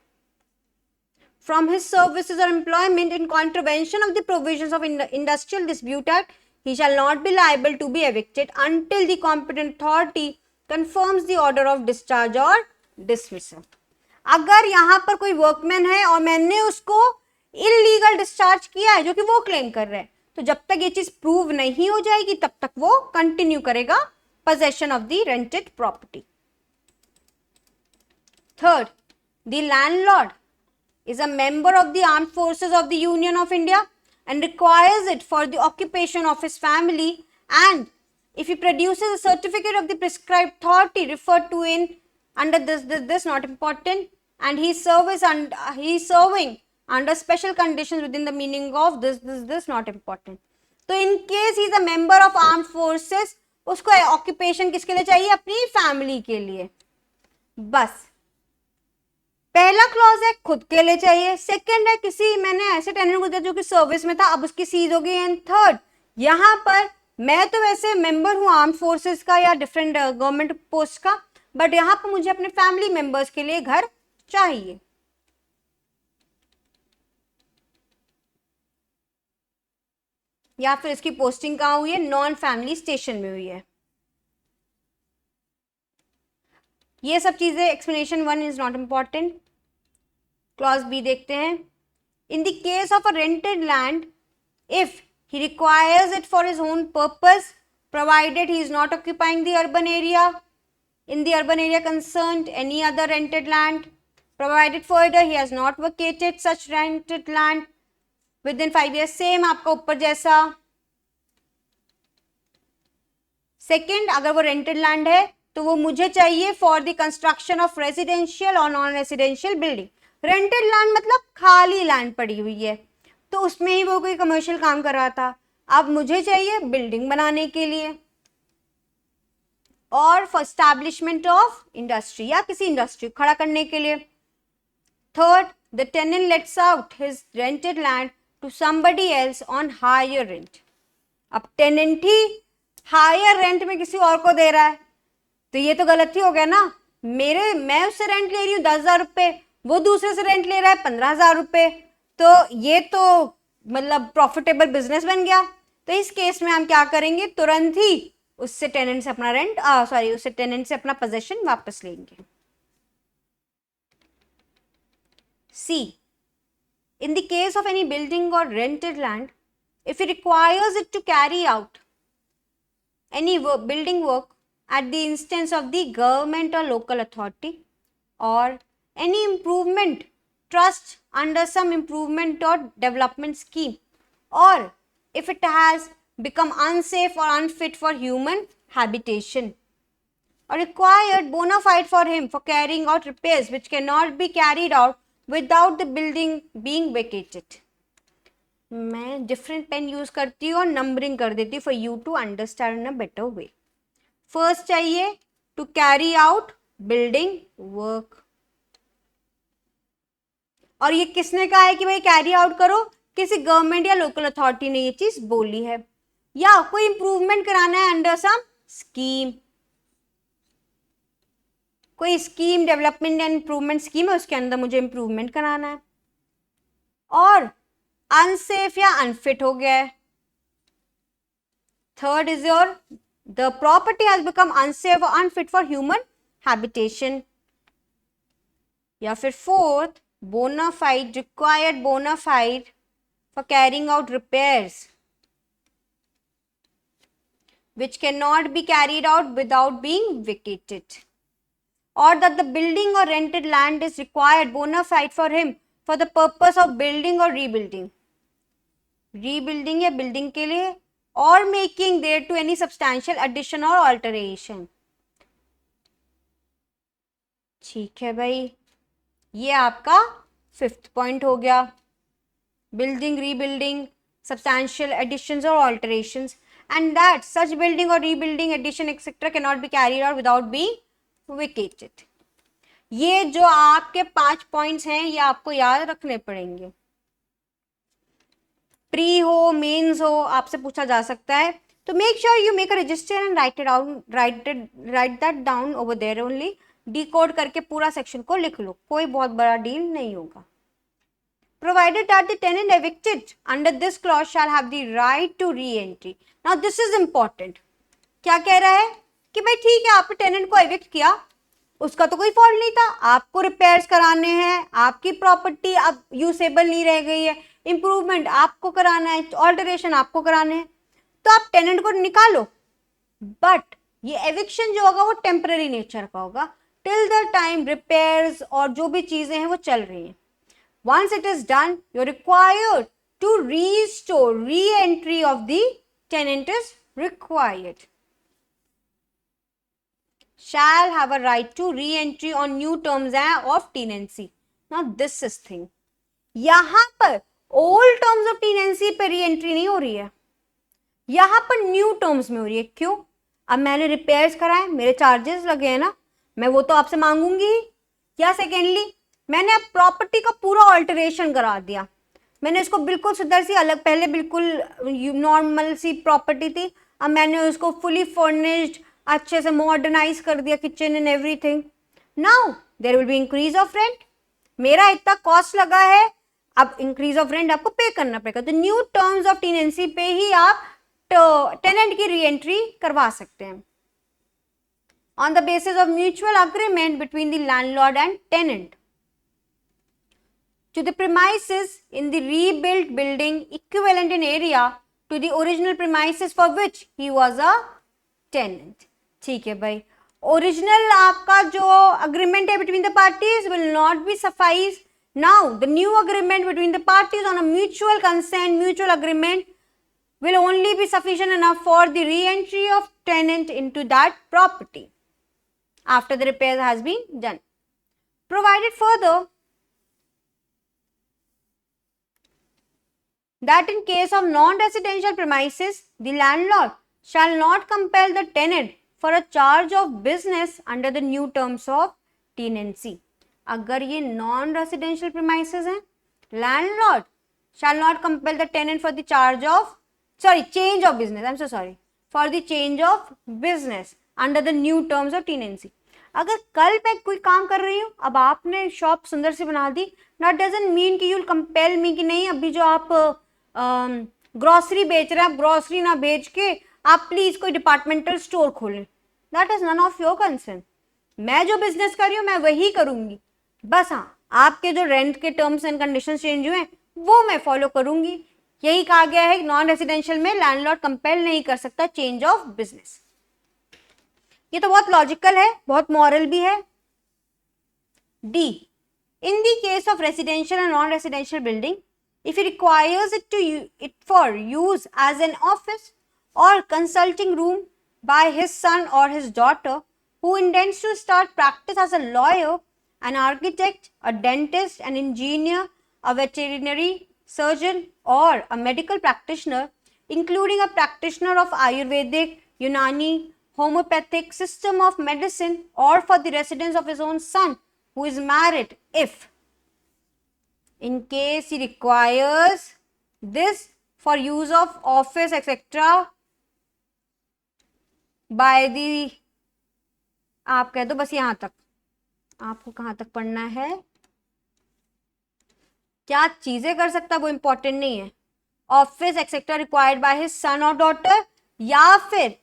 from his services or employment in contravention of the provisions of Industrial Dispute Act, he shall not be liable to be evicted until the competent authority confirms the order of discharge or dismissal. अगर यहाँ पर कोई वर्कमैन है और मैंने उसको इलीगल डिस्चार्ज किया है जो कि वो क्लेम कर रहे हैं, तो जब तक ये चीज प्रूव नहीं हो जाएगी तब तक वो कंटिन्यू करेगा possession of the rented property. Third, the landlord is a member of the armed forces of the Union of India and requires it for the occupation of his family, and if he produces a certificate of the prescribed authority referred to in under this not important, and he is serving under special conditions within the meaning of this not important. तो in case he is a member of armed forces, उसको ऑक्यूपेशन किसके लिए चाहिए? अपनी फैमिली के लिए. बस पहला क्लॉज है खुद के लिए चाहिए, सेकंड है किसी मैंने ऐसे टेनेंट को दिया जो कि सर्विस में था, अब उसकी सीज हो गई, एंड थर्ड यहाँ पर मैं तो वैसे मेंबर हूँ आर्म फोर्सेस का या डिफरेंट गवर्नमेंट पोस्ट का, बट यहाँ पर मुझे अपने फैमिली मेंबर्स के लिए घर चाहिए. या फिर इसकी पोस्टिंग कहाँ हुई है? नॉन फैमिली स्टेशन में हुई है. ये सब चीजें explanation 1 is not important. Clause B देखते हैं. In the case of a rented land, if he requires it for his own purpose, provided he is not occupying the urban area, in the urban area concerned, any other rented land, provided further he has not vacated such rented land within 5 years. Same आपका ऊपर जैसा. सेकेंड, अगर वो रेंटेड लैंड है तो वो मुझे चाहिए for the construction of residential और non residential building. Rented land मतलब खाली लैंड पड़ी हुई है, तो उसमें ही वो कोई कमर्शियल काम कर रहा था. अब मुझे चाहिए बिल्डिंग बनाने के लिए और फॉर एस्टैब्लिशमेंट ऑफ इंडस्ट्री या किसी इंडस्ट्री खड़ा करने के लिए. Third, the tenant lets out his rented land to somebody else on higher rent. अब टेनेंट ही हायर रेंट में किसी और को दे रहा है, तो ये तो गलती हो गया ना. मैं उससे रेंट ले रही हूँ 10,000 रुपये, वो दूसरे से रेंट ले रहा है 15,000 रुपये, तो ये तो मतलब प्रॉफिटेबल बिजनेस बन गया. तो इस केस में हम क्या करेंगे? तुरंत ही उससे टेनेंट से अपना उससे टेनेंट से अपना पोजेशन वापस लेंगे. C. In the case of any building or rented land, if it requires it to carry out any building work at the instance of the government or local authority, or any improvement trust under some improvement or development scheme, or if it has become unsafe or unfit for human habitation, or required bona fide for him for carrying out repairs which cannot be carried out without the building being vacated. मैं डिफरेंट पेन यूज करती हूँ और नंबरिंग कर देती हूँ for you to understand in a better way. First चाहिए to carry out building work, और ये किसने कहा है कि भाई कैरी आउट करो? किसी गवर्नमेंट या लोकल अथॉरिटी ने ये चीज बोली है. या कोई इंप्रूवमेंट कराना है अंडर सम स्कीम, कोई scheme development and improvement scheme है, उसके अंदर मुझे इंप्रूवमेंट कराना है, और अनसेफ या अनफिट हो गया है. Third is your the property has become unsafe और अनफिट फॉर ह्यूमन हैबिटेशन. या फिर fourth, bona fide, required bona fide for carrying out repairs which cannot be carried out without being vacated, or that the building or rented land is required bona fide for him for the purpose of building or rebuilding या building के लिए, or making there to any substantial addition or alteration. ठीक है भाई, ये आपका फिफ्थ पॉइंट हो गया. Building, rebuilding, substantial additions or alterations, and that such building or rebuilding, addition etcetera can not be carried out without being vacated. ये जो आपके 5 पॉइंट्स हैं ये आपको याद रखने पड़ेंगे. प्री हो, मेंस हो, आपसे पूछा जा सकता है, तो make sure you make a register and write that down over there only. Decode करके पूरा सेक्शन को लिख लो, कोई बहुत बड़ा डील नहीं होगा. Provided that the tenant evicted under this clause shall have the right to re-entry. Now this is important. क्या कह रहा है कि भाई ठीक है, आपने टेनेंट को एविक्ट किया, उसका तो कोई फॉल्ट नहीं था, आपको रिपेयर्स कराने हैं, आपकी प्रॉपर्टी अब यूसेबल नहीं रह गई है, इंप्रूवमेंट आपको कराना है, ऑल्टरेशन आपको कराने हैं, तो आप टेनेंट को निकालो. बट ये एविक्शन जो होगा वो टेम्पररी नेचर का होगा, टिल द टाइम रिपेयर्स और जो भी चीजें हैं वो चल रही हैं. Once it is done, you're required to restore, re-entry of the tenant is required. Shall have a right to re-entry on new terms of tenancy. Now this is thing. यहाँ पर old terms of tenancy पे re-entry नहीं हो रही है, यहाँ पर new terms में हो रही है. क्यों? अब मैंने रिपेयर्स कराए, मेरे चार्जेस लगे हैं ना, मैं वो तो आपसे मांगूंगी. या सेकेंडली, मैंने अब प्रॉपर्टी का पूरा ऑल्टरेशन करा दिया, मैंने इसको बिल्कुल सुधर सी अलग, पहले बिल्कुल नॉर्मल सी प्रॉपर्टी थी, अब मैंने उसको फुली फर्निश्ड अच्छे से मॉडर्नाइज कर दिया, kitchen and everything. Now there will be increase of rent. मेरा इतना कॉस्ट लगा है, अब इंक्रीज ऑफ रेंट आपको पे करना पड़ेगा. तो न्यू टर्म्स ऑफ टेनेंसी पे ही आप टेनेंट की री एंट्री करवा सकते हैं on the basis of mutual agreement between the landlord and tenant to the premises in the rebuilt building equivalent in area to the original premises for which he was a tenant. ठीक है भाई, ओरिजिनल आपका जो अग्रीमेंट है between the parties will not be suffice. Now the new agreement between the parties on a mutual consent, mutual agreement will only be sufficient enough for the re-entry of tenant into that property after the repair has been done. Provided further that in case of non-residential premises, the landlord shall not compel the tenant for a charge of business under the new terms of tenancy. अगर ये non-residential premises हैं, landlord shall not compel the tenant for the change of business. I'm so sorry. For the change of business under the new terms of tenancy. अगर कल मैं कोई काम कर रही हूँ, अब आपने शॉप सुंदर सी बना दी, that doesn't mean कि you'll compel me कि नहीं, अभी जो आप ग्रोसरी बेच रहे हैं, आप ग्रोसरी ना बेच के आप प्लीज कोई डिपार्टमेंटल स्टोर खोलें. That is none of your concern. मैं जो बिजनेस कर रही हूँ मैं वही करूंगी, बस हाँ आपके जो रेंट के टर्म्स एंड कंडीशन चेंज हुए वो मैं फॉलो करूंगी। यही कहा गया है, नॉन रेसिडेंशियल में लैंडलॉर्ड कंपेल नहीं कर सकता चेंज ऑफ बिजनेस। ये तो बहुत लॉजिकल है, बहुत मॉरल भी है। D, in the case of residential and non residential building, if he requires it for use as an office or consulting room by his son or his daughter who intends to start practice as a lawyer, an architect, a dentist, an engineer, a veterinary surgeon, or a medical practitioner, including a practitioner of Ayurvedic, Unani, homeopathic system of medicine, or for the residence of his own son who is married, if in case he requires this for use of office etc by the, आप कह दो बस यहां तक, आपको कहां तक पढ़ना है, क्या चीजें कर सकता वो इंपॉर्टेंट नहीं है। Office etcetera required by his son और डॉटर, या फिर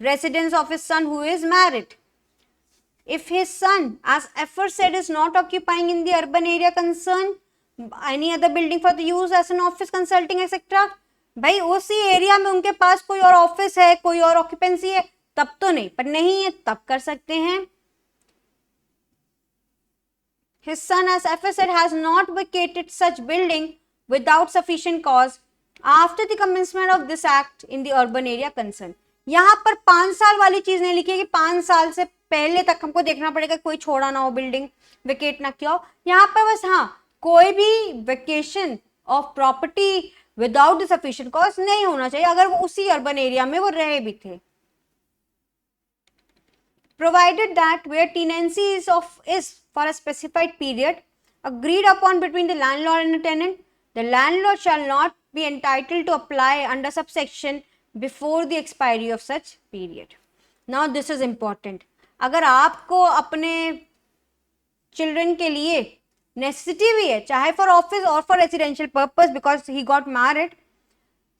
residence of his son who is married. If his son, as aforesaid, is not occupying in the urban area concerned any other building for the use as an office, consulting etc, भाई उसी एरिया में उनके पास कोई और ऑफिस है, कोई और ऑक्यूपेंसी है, तब तो नहीं, पर नहीं है तब कर सकते हैं। His son, as aforesaid, has not vacated such building without sufficient cause after the commencement of this act in the urban area concerned। यहाँ पर 5 साल वाली चीज नहीं लिखी है कि 5 साल से पहले तक हमको देखना पड़ेगा कोई छोड़ा ना हो, बिल्डिंग वेकेट ना किया हो। यहाँ पर बस हाँ, कोई भी vacation of property without the sufficient cause नहीं होना चाहिए अगर वो उसी अर्बन एरिया में वो रहे भी थे। Provided that where tenancy is for a specified period agreed upon between the landlord and the tenant, the landlord shall not be entitled to apply under subsection before the expiry of such period. Now this is important. अगर आपको अपने चिल्ड्रन के लिए नेसेसिटी भी है, चाहे फॉर ऑफिस और for residential purpose because he got married,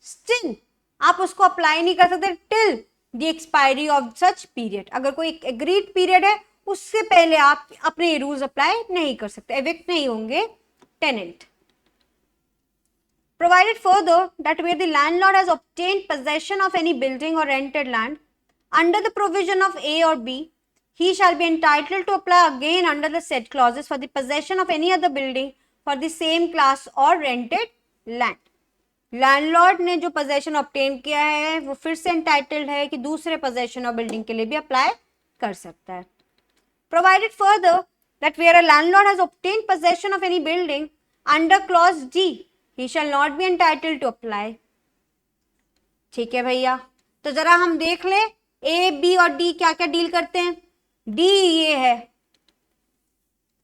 still आप उसको अप्लाई नहीं कर सकते till the expiry of such period. अगर कोई एग्रीड पीरियड है उससे पहले आप अपने रूल्स अप्लाई नहीं कर सकते, एविक्ट नहीं होंगे tenant. Provided further that where the landlord has obtained possession of any building or rented land under the provision of A or B, he shall be entitled to apply again under the said clauses for the possession of any other building for the same class or rented land. Landlord ने जो पोजेशन ऑब्टेन किया है वो फिर से एंटाइटल्ड है कि दूसरे पोजेशन और बिल्डिंग के लिए भी अप्लाई कर सकता है। Provided further that where a landlord has obtain possession of any building under clause D, he shall not be entitled to apply। ठीक है भैया, तो जरा हम देख ले ए बी और डी क्या क्या डील करते हैं। डी ये है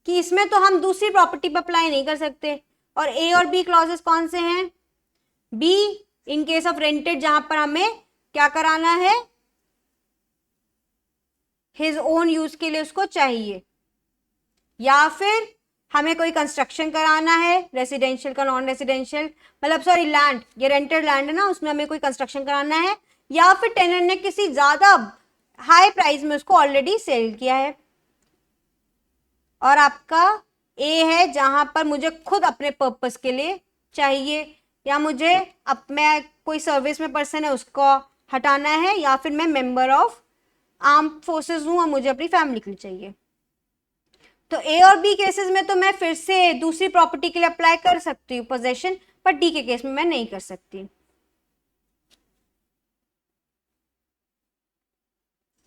कि इसमें तो हम दूसरी प्रॉपर्टी पर अप्लाई नहीं कर सकते, और ए और बी क्लॉजेस कौन से हैं। Be in case of rented, जहां पर हमें क्या कराना है, हिज ओन यूज के लिए उसको चाहिए, या फिर हमें कोई कंस्ट्रक्शन कराना है रेसिडेंशियल का नॉन रेसिडेंशियल, मतलब सॉरी लैंड, ये रेंटेड लैंड है ना, उसमें हमें कोई कंस्ट्रक्शन कराना है, या फिर टेनेंट ने किसी ज्यादा हाई प्राइस में उसको ऑलरेडी सेल किया है। और आपका ए है जहां पर मुझे खुद अपने पर्पस के लिए चाहिए, या मुझे अब मैं कोई सर्विस में पर्सन है उसको हटाना है, या फिर मैं मेंबर ऑफ आर्म फोर्सेस हूं और मुझे अपनी फैमिली के लिए चाहिए। तो ए और बी केसेस में तो मैं फिर से दूसरी प्रॉपर्टी के लिए अप्लाई कर सकती हूँ पोजेशन, पर डी के केस में मैं नहीं कर सकती।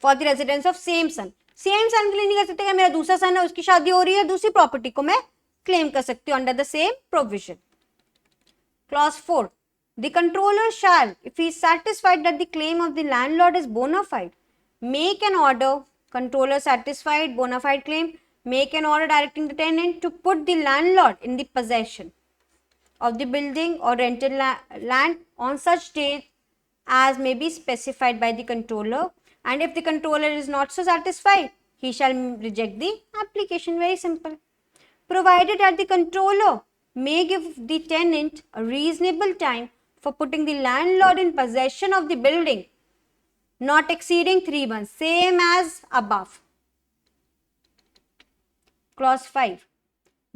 For the residence of same son, same son के लिए नहीं कर सकते, मेरा दूसरा सन है उसकी शादी हो रही है, दूसरी प्रॉपर्टी को मैं क्लेम कर सकती हूँ under the same provision. Clause 4. The controller shall, if he is satisfied that the claim of the landlord is bona fide, make an order, controller satisfied bona fide claim, make an order directing the tenant to put the landlord in the possession of the building or rented land on such date as may be specified by the controller, and if the controller is not so satisfied, he shall reject the application. Very simple. Provided that the controller may give the tenant a reasonable time for putting the landlord in possession of the building, not exceeding 3 months, same as above. Clause 5.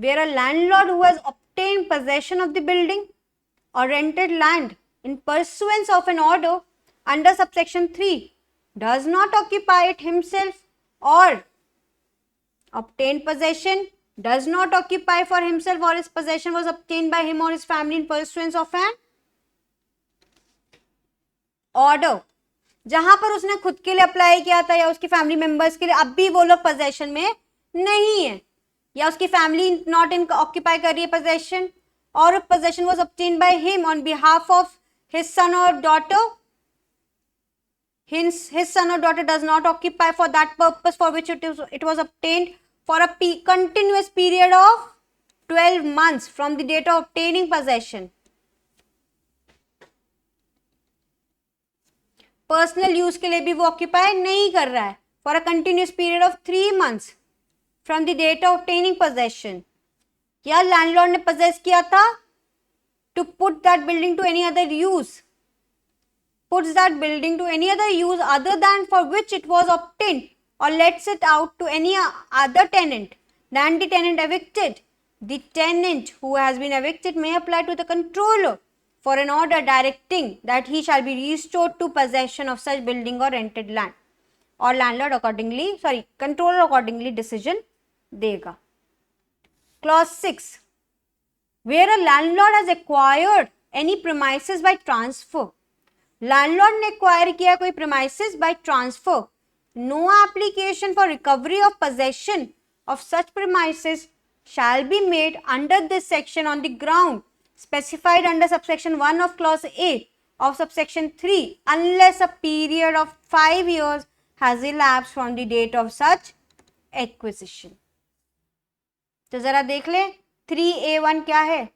where a landlord who has obtained possession of the building or rented land in pursuance of an order under subsection 3 does not occupy it himself or obtained possession does not occupy for himself or his possession was obtained by him or his family in pursuance of an order, जहां पर उसने खुद के लिए अप्लाई किया था या उसकी फैमिली मेंबर्स के लिए, अब भी वो लोग पोजेशन में नहीं है या उसकी फैमिली नॉट इन ऑक्यूपाई कर रही है पोजेशन, और possession was obtained by him on behalf of his son और daughter, his son or daughter does not occupy for that purpose for which it was obtained for a continuous period of 12 months from the date of obtaining possession. Personal use के लिए भी वो ऑक्यूपाई नहीं कर रहा है, for a continuous period of 3 months from the date of obtaining possession. या लैंडलॉर्ड ने पोजेस किया था to put that building to any other use, puts that building to any other use other than for which it was obtained or lets it out to any other tenant than the tenant evicted. The tenant who has been evicted may apply to the controller for an order directing that he shall be restored to possession of such building or rented land, or landlord accordingly, controller accordingly decision देगा. Clause 6. Where a landlord has acquired any premises by transfer, landlord ने एक्वायर किया कोई premises by transfer, no application for recovery of possession of such premises shall be made under this section on the ground specified under subsection 1 of clause A of subsection 3 unless a period of 5 years has elapsed from the date of such acquisition. तो जरा देख ले 3A1 क्या है.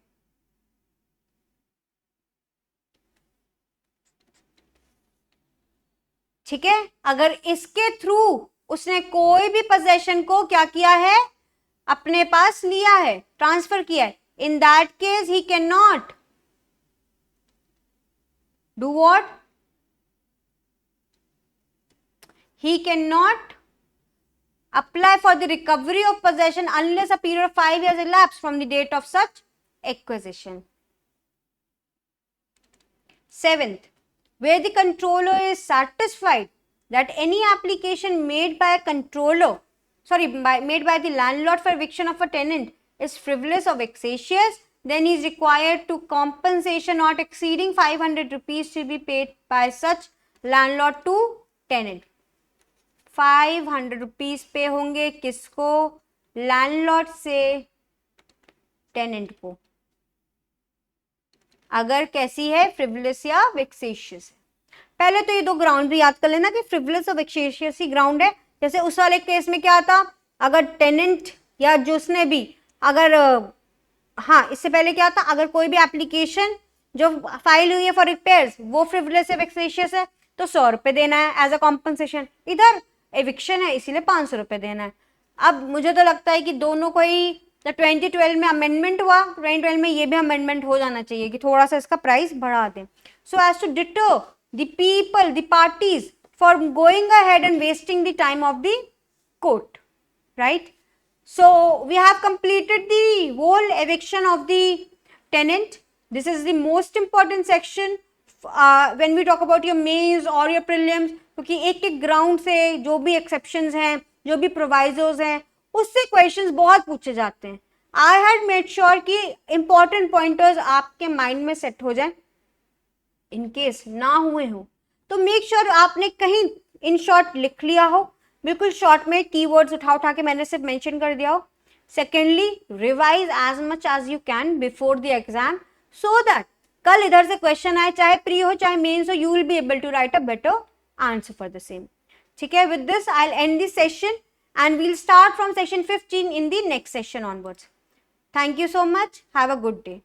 ठीक है, अगर इसके थ्रू उसने कोई भी पोजेशन को क्या किया है, अपने पास लिया है, ट्रांसफर किया है, in that case he can not do what, he cannot apply for the recovery of possession unless a period of 5 years elapsed from the date of such acquisition. 7th, where the controller is satisfied that any application made by a controller, made by the landlord for eviction of a tenant is frivolous or vexatious, then he is required to compensation not exceeding 500 rupees to be paid by such landlord to tenant. 500 rupees पे होंगे किसको, लैंडलॉर्ड से टेनेंट को, अगर कैसी है, फ्रिवलेस या वेक्सेशियस है. पहले तो ये दो ग्राउंड भी याद कर लेना कि फ्रिवलेस और वेक्सेशियस ही ग्राउंड है. जैसे उस वाले केस में क्या था, अगर टेनेंट या जिसने भी, अगर हाँ इससे पहले क्या था, अगर कोई भी एप्लीकेशन जो फाइल हुई है फॉर रिपेयर्स वो फ्रिवलेस या वेक्सेशियस है तो 100 रुपए देना है एज अ कॉम्पनसेशन. इधर एविक्शन है इसीलिए 500 रुपए देना है. अब मुझे तो लगता है कि दोनों को ही 2012 में अमेंडमेंट हुआ, 2012 में ये भी अमेंडमेंट हो जाना चाहिए कि थोड़ा सा इसका प्राइस बढ़ा दें, so as to deter the people, the parties for going ahead and wasting the time of the court, right. So we have completed the whole eviction of the tenant. This is the most important section when we talk about your mains or your prelims, क्योंकि एक एक ग्राउंड से जो भी एक्सेप्शंस हैं, जो भी प्रोवाइजोज हैं, उससे क्वेश्चंस बहुत पूछे जाते हैं. आई हैड मेड श्योर कि इंपॉर्टेंट पॉइंटर्स आपके माइंड में सेट हो जाए. इन केस ना हुए हो तो मेक श्योर आपने कहीं इन शॉर्ट लिख लिया हो, बिल्कुल शॉर्ट में कीवर्ड्स उठा के मैंने सिर्फ मेंशन कर दिया हो. Secondly, revise as much as you can before the exam so that कल इधर से क्वेश्चन आए, चाहे प्री हो चाहे मेंस हो, you will be able to write a better answer for the same. ठीक है, with this I will end this session and we'll start from section 15 in the next session onwards. Thank you so much. Have a good day.